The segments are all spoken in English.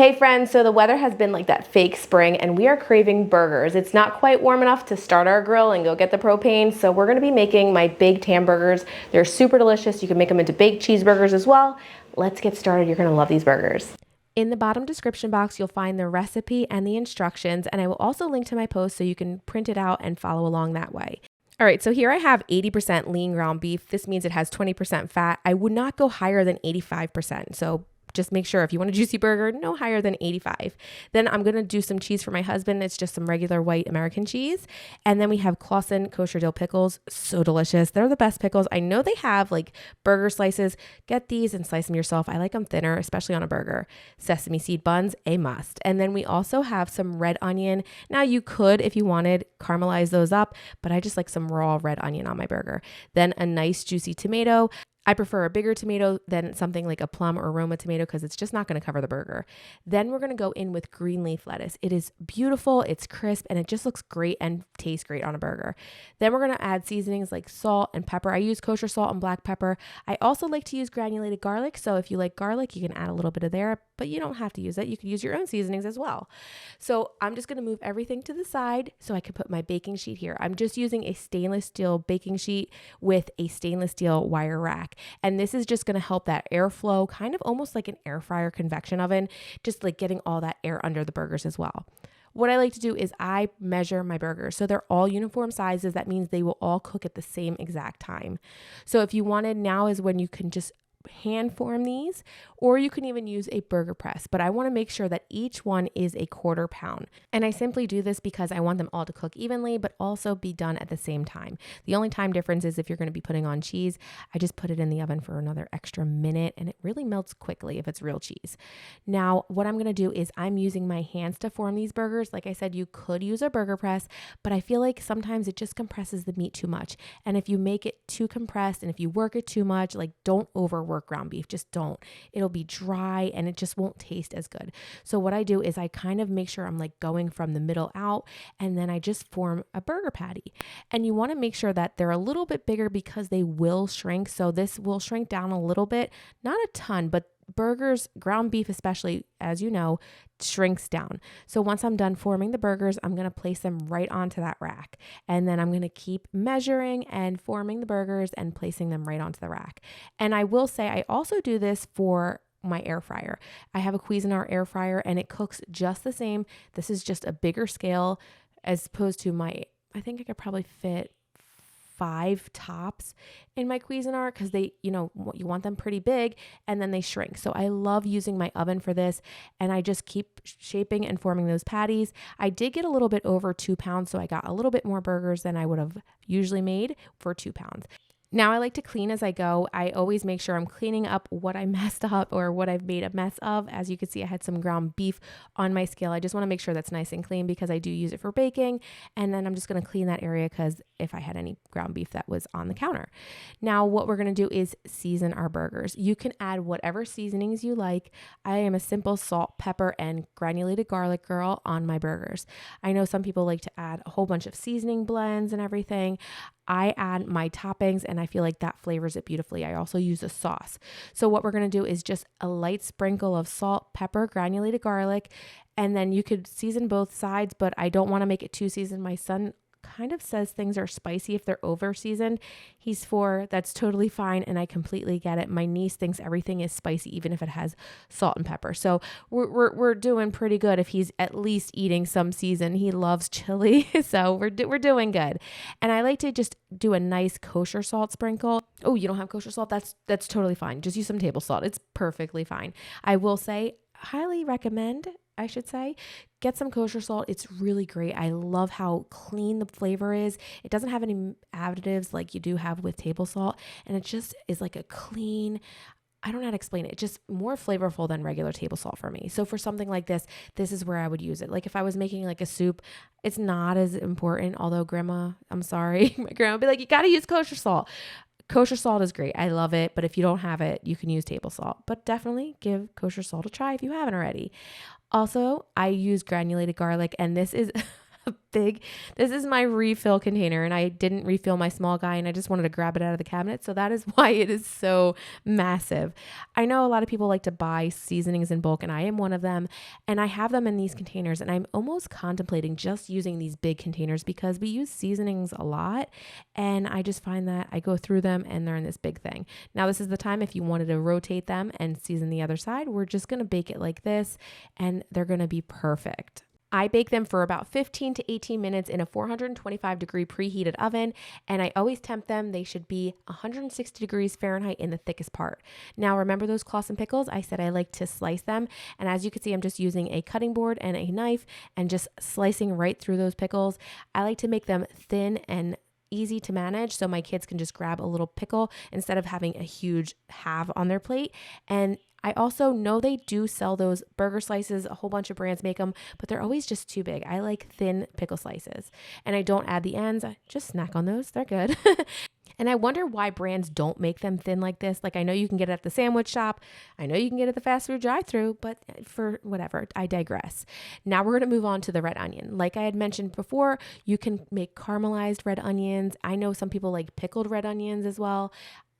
Hey friends, so the weather has been like that fake spring and we are craving burgers. It's not quite warm enough to start our grill and go get the propane, so we're gonna be making my baked hamburgers. They're super delicious. You can make them into baked cheeseburgers as well. Let's get started. You're gonna love these burgers. In the bottom description box, you'll find the recipe and the instructions, and I will also link to my post so you can print it out and follow along that way. All right, so here I have 80% lean ground beef. This means it has 20% fat. I would not go higher than 85%. So just make sure if you want a juicy burger, no higher than 85. Then I'm going to do some cheese for my husband. It's just some regular white American cheese. And then we have Clausen kosher dill pickles. So delicious. They're the best pickles. I know they have like burger slices. Get these and slice them yourself. I like them thinner, especially on a burger. Sesame seed buns, a must. And then we also have some red onion. Now you could, if you wanted, caramelize those up, but I just like some raw red onion on my burger. Then a nice juicy tomato. I prefer a bigger tomato than something like a plum or Roma tomato because it's just not going to cover the burger. Then we're going to go in with green leaf lettuce. It is beautiful, it's crisp, and it just looks great and tastes great on a burger. Then we're going to add seasonings like salt and pepper. I use kosher salt and black pepper. I also like to use granulated garlic, so if you like garlic, you can add a little bit of there, but you don't have to use it. You can use your own seasonings as well. So I'm just going to move everything to the side so I can put my baking sheet here. I'm just using a stainless steel baking sheet with a stainless steel wire rack. And this is just going to help that airflow, kind of almost like an air fryer convection oven, just like getting all that air under the burgers as well. What I like to do is I measure my burgers. So they're all uniform sizes. That means they will all cook at the same exact time. So if you wanted, now is when you can just hand form these, or you can even use a burger press, but I want to make sure that each one is a 1/4 pound. And I simply do this because I want them all to cook evenly, but also be done at the same time. The only time difference is if you're going to be putting on cheese, I just put it in the oven for another extra minute and it really melts quickly if it's real cheese. Now, what I'm going to do is I'm using my hands to form these burgers. Like I said, you could use a burger press, but I feel like sometimes it just compresses the meat too much. And if you make it too compressed and if you work it too much, like don't overwork ground beef. Just don't. It'll be dry and it just won't taste as good. So what I do is I kind of make sure I'm like going from the middle out, and then I just form a burger patty. And you want to make sure that they're a little bit bigger because they will shrink. So this will shrink down a little bit, not a ton, but burgers, ground beef especially, as you know, shrinks down. So once I'm done forming the burgers, I'm going to place them right onto that rack. And then I'm going to keep measuring and forming the burgers and placing them right onto the rack. And I will say I also do this for my air fryer. I have a Cuisinart air fryer and it cooks just the same. This is just a bigger scale as opposed to my, I think I could probably fit 5 tops in my Cuisinart because they, you want them pretty big and then they shrink. So I love using my oven for this, and I just keep shaping and forming those patties. I did get a little bit over 2 pounds, so I got a little bit more burgers than I would have usually made for 2 pounds. Now I like to clean as I go. I always make sure I'm cleaning up what I messed up or what I've made a mess of. As you can see, I had some ground beef on my scale. I just want to make sure that's nice and clean because I do use it for baking. And then I'm just going to clean that area because if I had any ground beef that was on the counter. Now what we're going to do is season our burgers. You can add whatever seasonings you like. I am a simple salt, pepper, and granulated garlic girl on my burgers. I know some people like to add a whole bunch of seasoning blends and everything. I add my toppings and I feel like that flavors it beautifully. I also use a sauce. So what we're going to do is just a light sprinkle of salt, pepper, granulated garlic, and then you could season both sides, but I don't want to make it too seasoned. My son kind of says things are spicy if they're over seasoned. He's 4. That's totally fine. And I completely get it. My niece thinks everything is spicy, even if it has salt and pepper. So we're doing pretty good if he's at least eating some season. He loves chili. So we're doing good. And I like to just do a nice kosher salt sprinkle. Oh, you don't have kosher salt? That's totally fine. Just use some table salt. It's perfectly fine. I will say, highly recommend, I should say, get some kosher salt. It's really great. I love how clean the flavor is. It doesn't have any additives like you do have with table salt. And it just is like a clean, I don't know how to explain it. It's just more flavorful than regular table salt for me. So for something like this is where I would use it. Like if I was making like a soup, it's not as important. Although grandma, I'm sorry, my grandma would be like, you got to use kosher salt. Kosher salt is great. I love it. But if you don't have it, you can use table salt. But definitely give kosher salt a try if you haven't already. Also, I use granulated garlic, and this is this is my refill container, and I didn't refill my small guy, and I just wanted to grab it out of the cabinet. So that is why it is so massive. I know a lot of people like to buy seasonings in bulk, and I am one of them, and I have them in these containers, and I'm almost contemplating just using these big containers because we use seasonings a lot, and I just find that I go through them and they're in this big thing. Now, this is the time if you wanted to rotate them and season the other side. We're just going to bake it like this, and they're going to be perfect. I bake them for about 15 to 18 minutes in a 425-degree preheated oven, and I always temp them. They should be 160 degrees Fahrenheit in the thickest part. Now, remember those clausen pickles? I said I like to slice them, and as you can see, I'm just using a cutting board and a knife and just slicing right through those pickles. I like to make them thin and easy to manage so my kids can just grab a little pickle instead of having a huge halve on their plate. And I also know they do sell those burger slices. A whole bunch of brands make them, but they're always just too big. I like thin pickle slices, and I don't add the ends. I just snack on those. They're good. And I wonder why brands don't make them thin like this. Like, I know you can get it at the sandwich shop. I know you can get it at the fast food drive-thru, but for whatever, I digress. Now we're going to move on to the red onion. Like I had mentioned before, you can make caramelized red onions. I know some people like pickled red onions as well.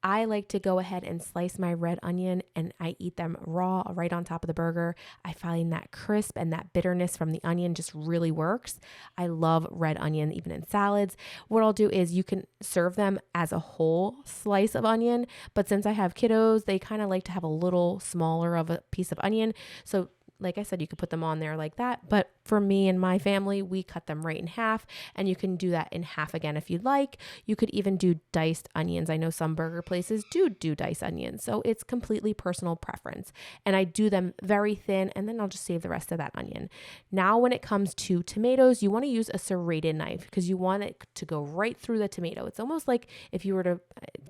I like to go ahead and slice my red onion, and I eat them raw right on top of the burger. I find that crisp and that bitterness from the onion just really works. I love red onion even in salads. What I'll do is you can serve them as a whole slice of onion, but since I have kiddos, they kind of like to have a little smaller of a piece of onion. So like I said, you could put them on there like that. But for me and my family, we cut them right in half, and you can do that in half again if you'd like. You could even do diced onions. I know some burger places do diced onions. So it's completely personal preference. And I do them very thin, and then I'll just save the rest of that onion. Now, when it comes to tomatoes, you want to use a serrated knife because you want it to go right through the tomato. It's almost like if you were to,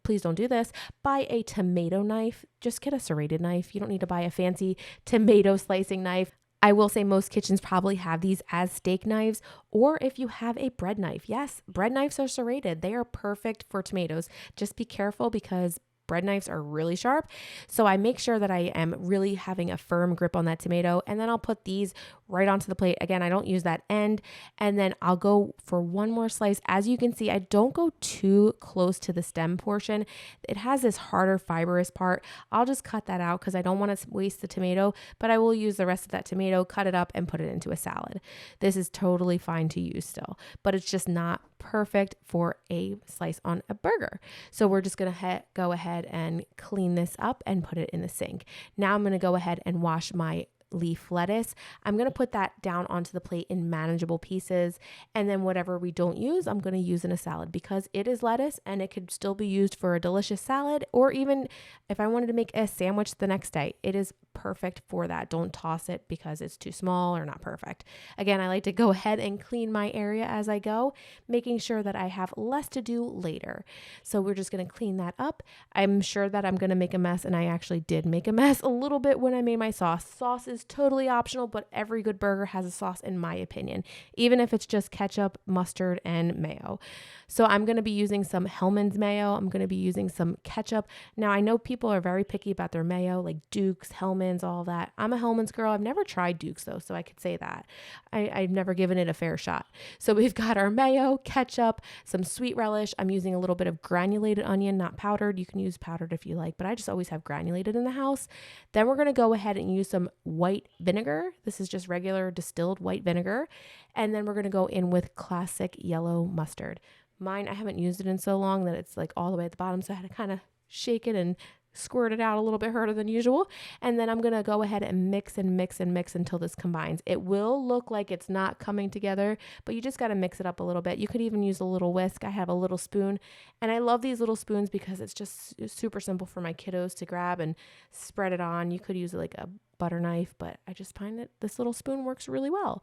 please don't do this, buy a tomato knife. Just get a serrated knife. You don't need to buy a fancy tomato slicing knife. I will say most kitchens probably have these as steak knives, or if you have a bread knife. Yes, bread knives are serrated. They are perfect for tomatoes. Just be careful because bread knives are really sharp. So I make sure that I am really having a firm grip on that tomato, and then I'll put these right onto the plate. Again, I don't use that end, and then I'll go for one more slice. As you can see, I don't go too close to the stem portion. It has this harder fibrous part. I'll just cut that out because I don't want to waste the tomato, but I will use the rest of that tomato, cut it up, and put it into a salad. This is totally fine to use still, but it's just not perfect for a slice on a burger. So we're just going to go ahead and clean this up and put it in the sink. Now I'm going to go ahead and wash my leaf lettuce. I'm going to put that down onto the plate in manageable pieces. And then whatever we don't use, I'm going to use in a salad because it is lettuce and it could still be used for a delicious salad, or even if I wanted to make a sandwich the next day, it is perfect for that. Don't toss it because it's too small or not perfect. Again, I like to go ahead and clean my area as I go, making sure that I have less to do later. So we're just going to clean that up. I'm sure that I'm going to make a mess, and I actually did make a mess a little bit when I made my sauce. Sauce is totally optional, but every good burger has a sauce in my opinion, even if it's just ketchup, mustard, and mayo. So I'm going to be using some Hellmann's mayo. I'm going to be using some ketchup. Now, I know people are very picky about their mayo, like Duke's, Hellmann's, all that. I'm a Hellmann's girl. I've never tried Duke's though, so I could say that. I've never given it a fair shot. So we've got our mayo, ketchup, some sweet relish. I'm using a little bit of granulated onion, not powdered. You can use powdered if you like, but I just always have granulated in the house. Then we're going to go ahead and use some white vinegar. This is just regular distilled white vinegar. And then we're going to go in with classic yellow mustard. Mine, I haven't used it in so long that it's like all the way at the bottom, so I had to kind of shake it and squirt it out a little bit harder than usual. And then I'm going to go ahead and mix and mix and mix until this combines. It will look like it's not coming together, but you just got to mix it up a little bit. You could even use a little whisk. I have a little spoon, and I love these little spoons because it's just super simple for my kiddos to grab and spread it on. You could use like a butter knife, but I just find that this little spoon works really well.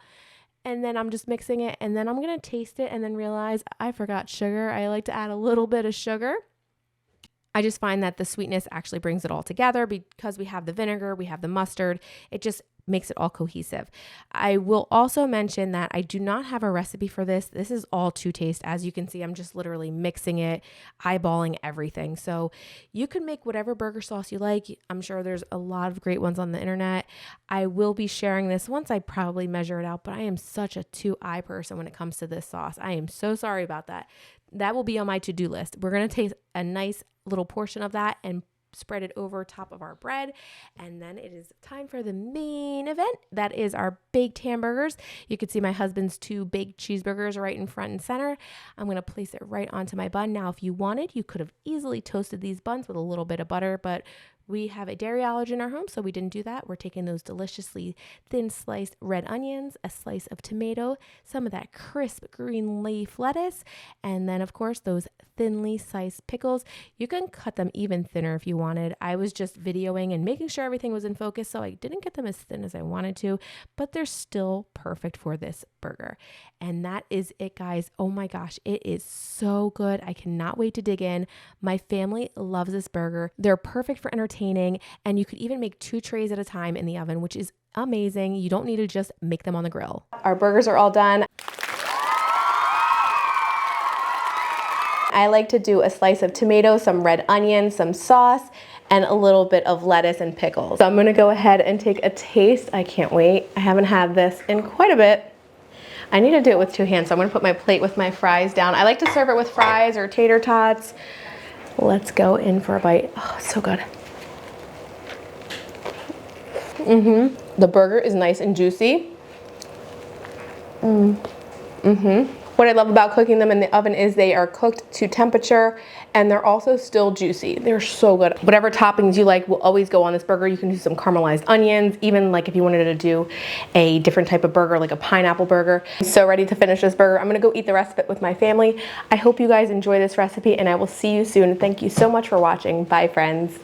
And then I'm just mixing it, and then I'm going to taste it and then realize I forgot sugar. I like to add a little bit of sugar. I just find that the sweetness actually brings it all together because we have the vinegar, we have the mustard. It just makes it all cohesive. I will also mention that I do not have a recipe for this. This is all to taste. As you can see, I'm just literally mixing it, eyeballing everything. So you can make whatever burger sauce you like. I'm sure there's a lot of great ones on the internet. I will be sharing this once I probably measure it out, but I am such a 2-eye person when it comes to this sauce. I am so sorry about that. That will be on my to-do list. We're going to take a nice little portion of that and spread it over top of our bread. And then it is time for the main event. That is our baked hamburgers. You can see my husband's 2 baked cheeseburgers right in front and center. I'm going to place it right onto my bun. Now, if you wanted, you could have easily toasted these buns with a little bit of butter, but we have a dairy allergy in our home, so we didn't do that. We're taking those deliciously thin sliced red onions, a slice of tomato, some of that crisp green leaf lettuce, and then, of course, those thinly sliced pickles. You can cut them even thinner if you wanted. I was just videoing and making sure everything was in focus, so I didn't get them as thin as I wanted to, but they're still perfect for this burger. And that is it, guys. Oh my gosh, it is so good. I cannot wait to dig in. My family loves this burger. They're perfect for entertaining, and you could even make 2 trays at a time in the oven, which is amazing. You don't need to just make them on the grill. Our burgers are all done. I like to do a slice of tomato, some red onion, some sauce, and a little bit of lettuce and pickles. So I'm gonna go ahead and take a taste. I can't wait. I haven't had this in quite a bit. I need to do it with 2 hands, so I'm gonna put my plate with my fries down. I like to serve it with fries or tater tots. Let's go in for a bite. Oh, it's so good. The burger is nice and juicy. What I love about cooking them in the oven is they are cooked to temperature, and they're also still juicy. They're so good. Whatever toppings you like will always go on this burger. You can do some caramelized onions, even like if you wanted to do a different type of burger, like a pineapple burger. I'm so ready to finish this burger. I'm gonna go eat the rest of it with my family. I hope you guys enjoy this recipe, and I will see you soon. Thank you so much for watching. Bye, friends.